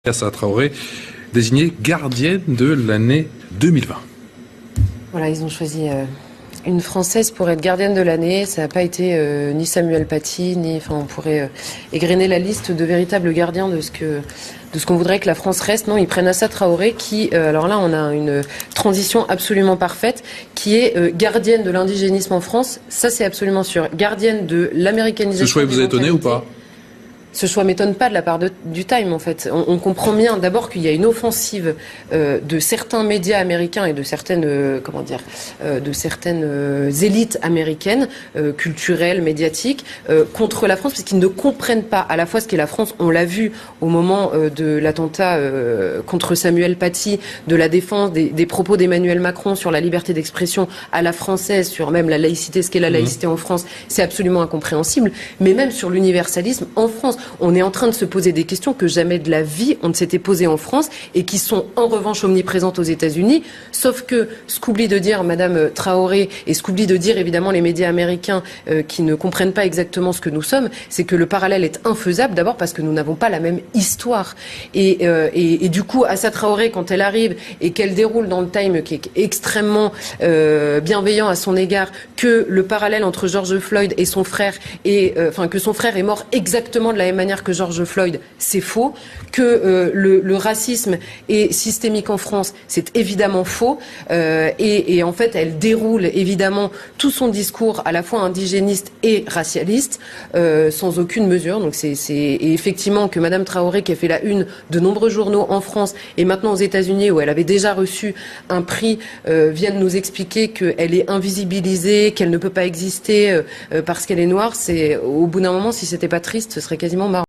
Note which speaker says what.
Speaker 1: Assa Traoré, désignée gardienne de l'année 2020.
Speaker 2: Voilà, ils ont choisi une Française pour être gardienne de l'année. Ça n'a pas été ni Samuel Paty, on pourrait égrener la liste de véritables gardiens de ce qu'on voudrait que la France reste. Non, ils prennent Assa Traoré qui, alors là, on a une transition absolument parfaite, qui est gardienne de l'indigénisme en France. Ça, c'est absolument sûr. Gardienne de l'américanisation.
Speaker 1: Ce choix vous a étonné ou pas ?
Speaker 2: Ce choix ne m'étonne pas de la part du Time, en fait. On comprend bien, d'abord, qu'il y a une offensive de certains médias américains et de certaines, élites américaines, culturelles, médiatiques, contre la France, parce qu'ils ne comprennent pas à la fois ce qu'est la France. On l'a vu au moment de l'attentat contre Samuel Paty, de la défense des propos d'Emmanuel Macron sur la liberté d'expression à la française, sur même la laïcité, ce qu'est la laïcité en France. C'est absolument incompréhensible. Mais même sur l'universalisme en France. On est en train de se poser des questions que jamais de la vie on ne s'était posées en France et qui sont en revanche omniprésentes aux États-Unis. Sauf que ce qu'oublie de dire Madame Traoré et ce qu'oublient de dire évidemment les médias américains qui ne comprennent pas exactement ce que nous sommes, c'est que le parallèle est infaisable. D'abord parce que nous n'avons pas la même histoire. Et du coup, Assa Traoré, quand elle arrive et qu'elle déroule dans le Time qui est extrêmement bienveillant à son égard, que le parallèle entre George Floyd et son frère, que son frère est mort exactement de la même manière que George Floyd, c'est faux. Que le racisme est systémique en France, c'est évidemment faux. Et en fait, elle déroule évidemment tout son discours à la fois indigéniste et racialiste, sans aucune mesure. Donc et effectivement que Madame Traoré, qui a fait la une de nombreux journaux en France et maintenant aux États-Unis, où elle avait déjà reçu un prix, vienne nous expliquer qu'elle est invisibilisée, qu'elle ne peut pas exister parce qu'elle est noire. C'est au bout d'un moment, si c'était pas triste, ce serait quasiment marrant.